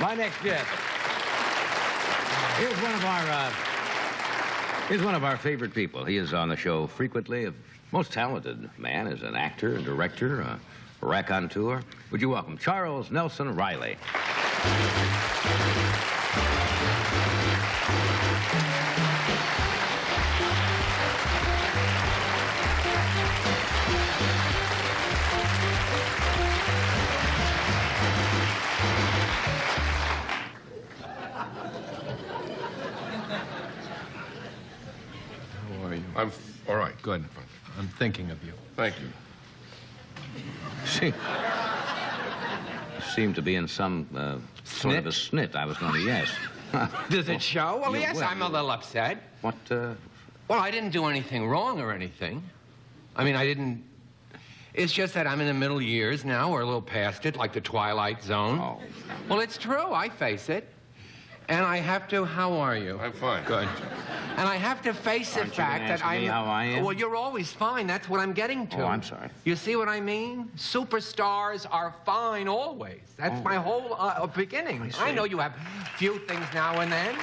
My next guest. Here's one of our favorite people. He is on the show frequently. A most talented man as an actor, director, raconteur. Would you welcome Charles Nelson Reilly? I'm all right. Good. I'm thinking of you. Thank you. You seem to be in some sort of a snit. I was going to yes. Does it show? Well, yes, well, I'm a little upset. What, Well, I didn't do anything wrong or anything. I mean, I didn't... It's just that I'm in the middle years now, or a little past it, like the Twilight Zone. Oh. Well, it's true. I face it. And I have to... How are you? I'm fine. Good. And I have to face the Aren't you fact gonna that ask me I'm... how I am? Well, you're always fine. That's what I'm getting to. Oh, I'm sorry. You see what I mean? Superstars are fine always. That's my whole beginning. I know you have few things now and then.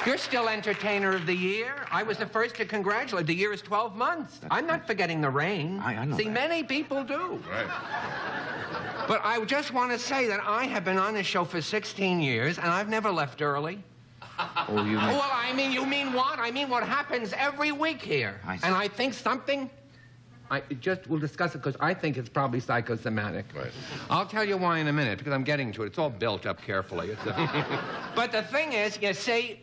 You're still Entertainer of the Year. I was the first to congratulate. The year is 12 months. I'm not forgetting the rain. I know See, that. many people do. Right. But I just want to say that I have been on this show for 16 years, and I've never left early. Oh, you mean... Well, I mean, you mean what? I mean what happens every week here. I see. And I think something... we'll discuss it because I think it's probably psychosomatic. Right. I'll tell you why in a minute, because I'm getting to it. It's all built up carefully. But the thing is, you see,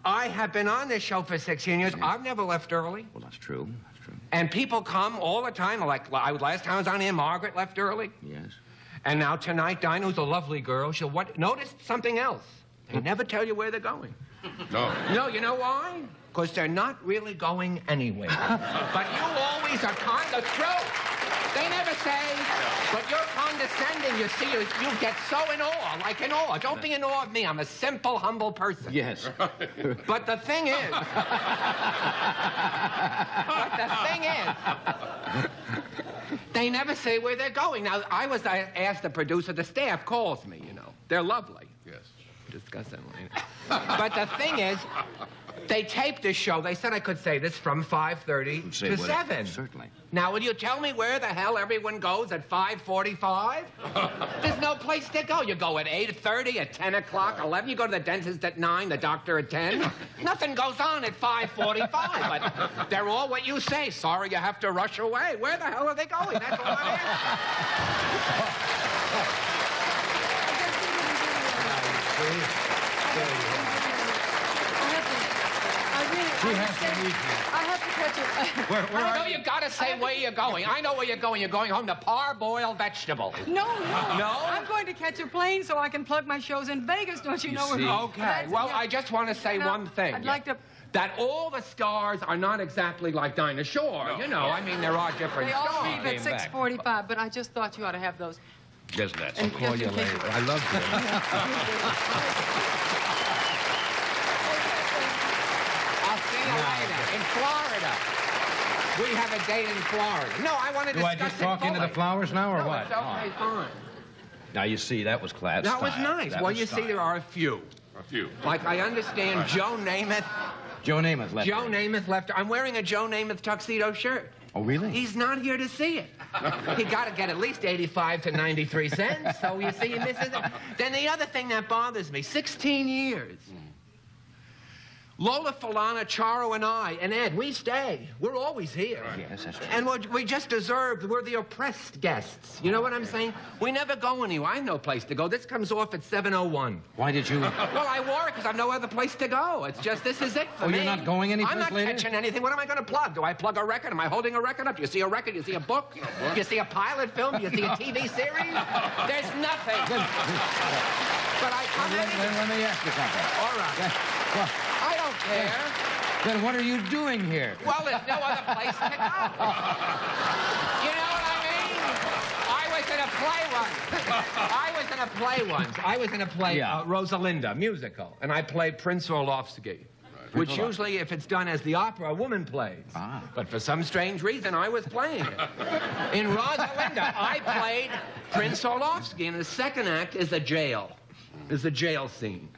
I have been on this show for 16 years. I've never left early. Well, that's true. That's true. And people come all the time. Like, last time I was on here, Margaret left early. Yes. And now tonight, Dinah, who's a lovely girl, notice something else. They never tell you where they're going. No. No, you know why? Because they're not really going anywhere. But you always are the truth. They never say, but you're condescending. You see, you get so in awe, like in awe. Don't be in awe of me. I'm a simple, humble person. Yes. But the thing is... they never say where they're going. Now, I asked the producer, the staff calls me, you know. They're lovely. Yes. Discuss that later. But the thing is, they taped this show. They said I could say this from 5:30 Say to what- 7. Certainly. Now, will you tell me where the hell everyone goes at 5:45? There's no place to go. You go at 8:30, at 10 o'clock, 11. You go to the dentist at 9, the doctor at 10. Nothing goes on at 5:45. But they're all what you say. Sorry, you have to rush away. Where the hell are they going? That's all I'm asking. I have to catch it. I know you gotta say where you're going. I know where you're going. You're going home to parboiled vegetables. No. No? I'm going to catch a plane so I can plug my shows in Vegas. Don't you know? see. Okay. Well, I just want to say Now, one thing. I'd like to... That all the stars are not exactly like Dinah Shore. You know, I mean, there are different They all stars. leave at 6:45, but I just thought you ought to have those. Just that. And Call just you in case later. I love you. I'll see you later. In Florida. We have a date in Florida. No, I want to Do I discuss just it talk into the fully. flowers now, or No, what? it's okay, fine. Now, you see, that was class. That was style. nice. That Well, was you see, style. there are a few. A few. Like, I understand Joe Namath. Joe Namath left. Joe Namath left. I'm wearing a Joe Namath tuxedo shirt. Oh, really? He's not here to see it. He got to get at least 85 to 93 cents. So you see, he misses it. Then the other thing that bothers me, 16 years. Lola Falana, Charo, and I, and Ed, we stay. We're always here. Yes, that's true. And we just we're the oppressed guests. You know what I'm saying? We never go anywhere. I have no place to go. This comes off at 7:01. Why did you... Well, I wore it because I have no other place to go. It's just, this is it for me. you're not going anyplace I'm not later? catching anything. What am I going to plug? Do I plug a record? Am I holding a record up? You see a record? You see a book? You see a pilot film? You see a TV series? There's nothing. But I come in... Let me ask you something. All right. Well, I don't care. then what are you doing here? Well, there's no other place to go. You know what I mean? I was in a play once. I was in a play, Yeah. Rosalinda, musical, and I played Prince Orlovsky. which hold on. usually, if it's done as the opera, a woman plays. Ah. But for some strange reason, I was playing it. In Rosalind, I played Prince Orlovsky, and the second act is a jail. Is a jail scene.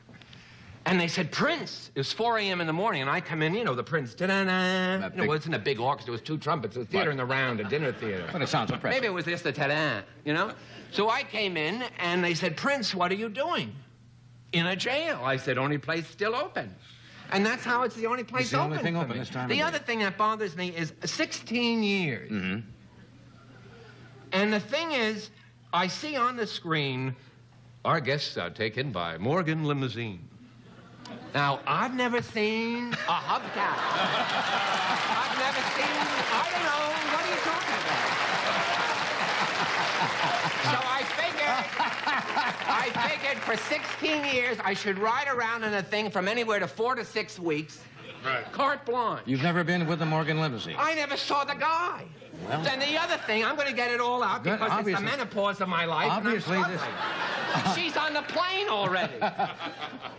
And they said, Prince, it was 4 a.m. in the morning, and I come in, you know, the Prince, ta-da-da. You know, it wasn't a big orchestra, it was 2 trumpets, it was theater in the round, a dinner theater. But it sounds impressive. Maybe it was just a ta-da, you know? So I came in, and they said, Prince, what are you doing? In a jail. I said, only place still open. And that's how it's the only place It's the open only thing for open me. this time of The day. other thing that bothers me is 16 years. Mm-hmm. And the thing is, I see on the screen, our guests are taken by Morgan Limousine. Now, I've never seen a hubcap. I've never seen, I don't know, what are you talking about? So I figured for 16 years, I should ride around in a thing from anywhere to 4 to 6 weeks. Right. Carte blanche. You've never been with the Morgan limousine? I never saw the guy. Well. Then the other thing, I'm going to get it all out Good, because it's the obviously. menopause of my life. Obviously, and I'm this- struggling. She's on the plane already.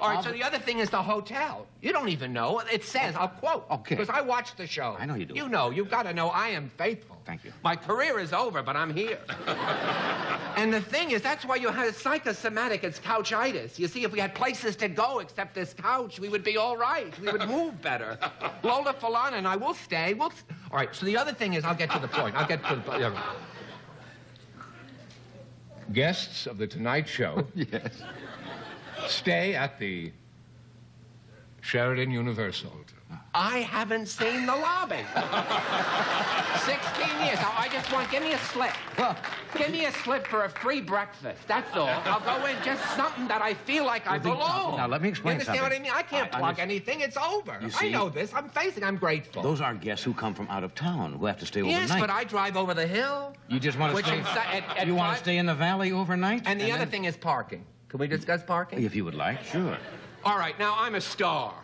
All right, so the other thing is the hotel. You don't even know. It says, I'll quote. Okay. Because I watched the show. I know you do. You know. You've got to know I am faithful. Thank you. My career is over, but I'm here. And the thing is, that's why you had psychosomatic. It's couchitis. You see, if we had places to go except this couch, we would be all right. We would move better. Lola Falana and I will stay. All right, so the other thing is, I'll get to the point. I'll get to the point. Guests of The Tonight Show Yes. stay at the Sheraton Universal. I haven't seen the lobby. 16 years. Now, I just want, give me a slip. Well, Give me a slip for a free breakfast. That's all. I'll go in just something that I feel like I belong. now, let me explain You understand something. what I mean? I can't plug anything. It's over. You I see? know this. I'm grateful. those are guests who come from out of town, who have to stay Yes, overnight. but I drive over the hill. You just want to Which stay... at you want five- to stay in the valley overnight? And the other then- thing is parking. Can we discuss parking? If you would like, sure. All right, now I'm a star.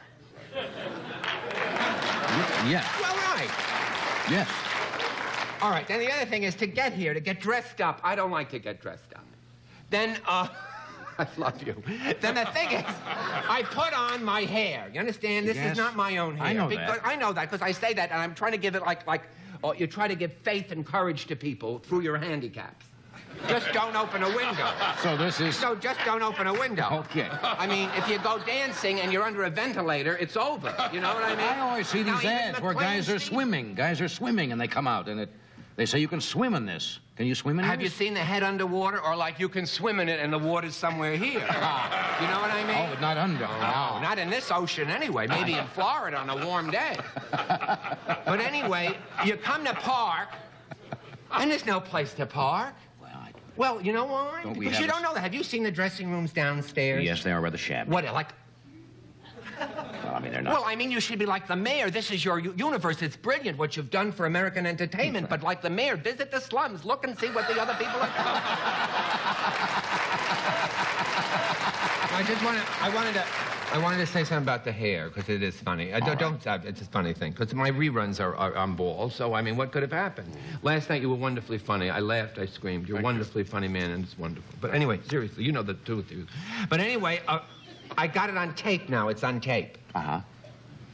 Yes. Well, right. Yes. All right, then the other thing is to get here, to get dressed up. I don't like to get dressed up. Then, I love you. Then the thing is, I put on my hair. You understand? This Yes. is not my own hair. I know because, that. I know that because I say that, and I'm trying to give it you try to give faith and courage to people through your handicaps. Just don't open a window. So this is... So just don't open a window. Okay. I mean, if you go dancing and you're under a ventilator, it's over. You know what I mean? I always see Now, these even ads where McLean guys are Steve- swimming. Guys are swimming, and they come out, and they say you can swim in this. Can you swim in Have you this? seen the head underwater, or like you can swim in it and the water's somewhere here? You know what I mean? Oh, not under. No, not in this ocean anyway. Maybe in Florida on a warm day. But anyway, you come to park, and there's no place to park. Well, you know why? Don't we Because have you a- don't know that. Have you seen the dressing rooms downstairs? Yes, they are rather shabby. What, like... Well, I mean, they're not... Well, I mean, you should be like the mayor. This is your universe. It's brilliant what you've done for American entertainment. But like the mayor, visit the slums, look and see what the other people are doing. I wanted to say something about the hair because it is funny. It's a funny thing because my reruns are on ball. So I mean, what could have happened? Last night you were wonderfully funny. I laughed. I screamed. You're a wonderfully funny man, and it's wonderful. But anyway, seriously, you know the truth. But anyway, I got it on tape now. It's on tape. Uh-huh.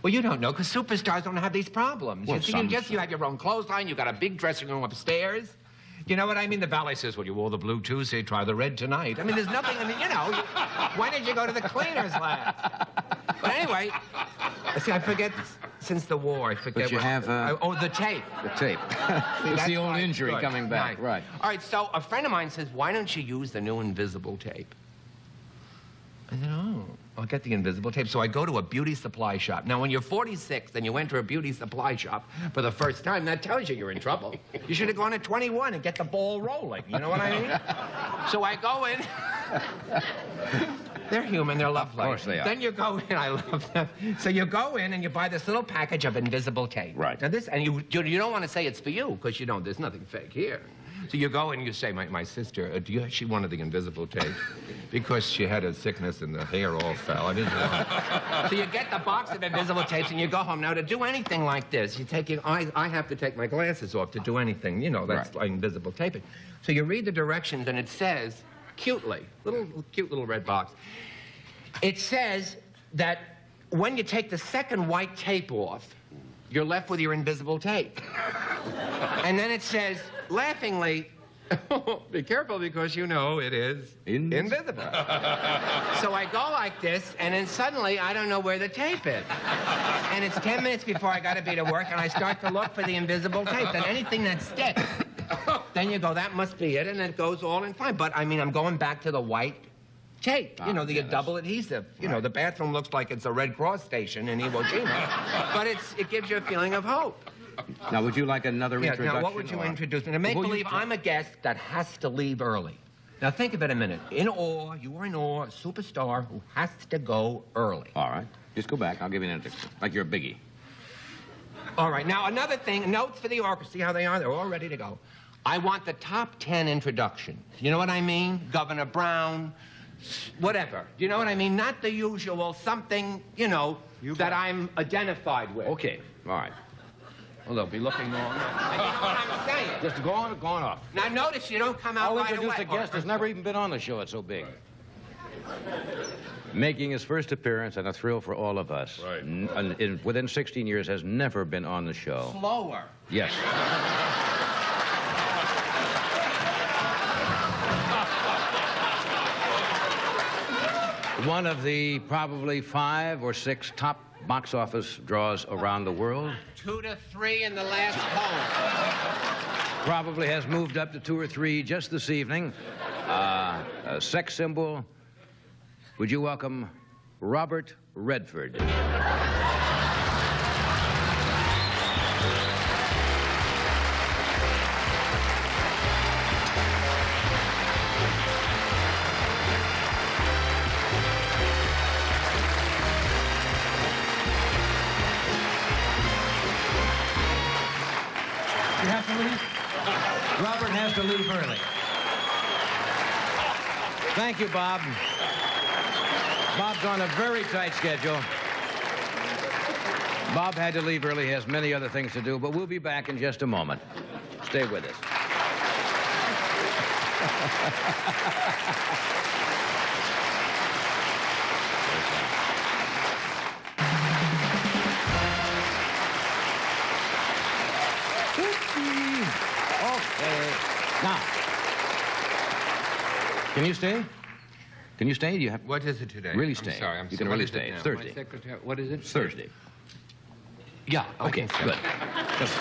Well, you don't know, because superstars don't have these problems. Well, you see, some- you have your own clothesline, you got a big dressing room upstairs. You know what I mean? The ballet says, well, you wore the blue Tuesday, try the red tonight. I mean, there's nothing in the, why did you go to the cleaners last? But anyway, see, I forget, since the war, I forget But you what- have, the tape. The tape. It's That's the old right. injury Good. coming back. Right. All right, so a friend of mine says, why don't you use the new invisible tape? I said, oh, I'll get the invisible tape. So I go to a beauty supply shop. Now, when you're 46 and you enter a beauty supply shop for the first time, that tells you you're in trouble. You should have gone at 21 and get the ball rolling. You know what I mean? So I go in. They're human. They're lovely. Of course they are. Then you go in. I love them. So you go in and you buy this little package of invisible tape. Right. Now this, and you don't want to say it's for you because you don't. There's nothing fake here. So you go and you say, my sister, she wanted the invisible tape because she had a sickness and the hair all fell. I didn't know. So you get the box of invisible tapes and you go home. Now, to do anything like this, I have to take my glasses off to do anything. That's like invisible taping. So you read the directions and it says, cute little red box. It says that when you take the second white tape off, you're left with your invisible tape. And then it says, laughingly, be careful because you know it is invisible. So I go like this, and then suddenly I don't know where the tape is. And it's 10 minutes before I got to be to work, and I start to look for the invisible tape. And anything that sticks, then you go, that must be it, and it goes all in fine. But, I mean, I'm going back to the white tape. You know, the double adhesive. You know, the bathroom looks like it's a Red Cross station in Iwo Jima. But it gives you a feeling of hope. Now, would you like another introduction? Now, what would you introduce me? To make believe I'm a guest that has to leave early. Now, think of it a minute. In awe, you are in awe, a superstar who has to go early. All right. Just go back. I'll give you an introduction. Like you're a biggie. All right. Now, another thing, notes for the orchestra. See how they are? They're all ready to go. I want the top 10 introductions. You know what I mean? Governor Brown, whatever. You know what I mean? Not the usual, something, you know, that I'm identified with. Okay. All right. Well, they'll be looking on. You know what I'm saying? Just go on off. Now, notice you don't come out I'll right away. introduce a guest that's never even been on the show. It's so big. Making his first appearance and a thrill for all of us. Right. Within 16 years, has never been on the show. Slower. Yes. One of the probably 5 or 6 top box office draws around the world. 2 to 3 in the last poll. Probably has moved up to 2 or 3 just this evening. A sex symbol. Would you welcome Robert Redford? You have to leave? Robert has to leave early. Thank you, Bob. Bob's on a very tight schedule. Bob had to leave early. He has many other things to do, but we'll be back in just a moment. Stay with us. Okay. Now, can you stay? Can you stay? Do you have? What is it today? Really stay. I'm sorry. You can really stay. It's Thursday. What is it? It's Thursday. Yeah. Okay, good. Just...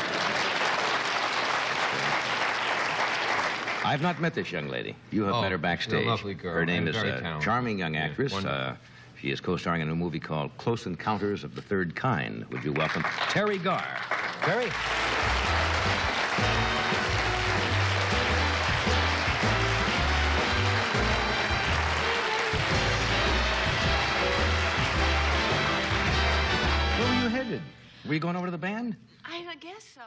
I've not met this young lady. You have met her backstage. She's a lovely girl. Her name is Very a talented. charming young actress. Wonderful. She is co-starring in a movie called Close Encounters of the Third Kind. Would you welcome Terry Garr? Terry? Where were you headed? Were you going over to the band? I guess so.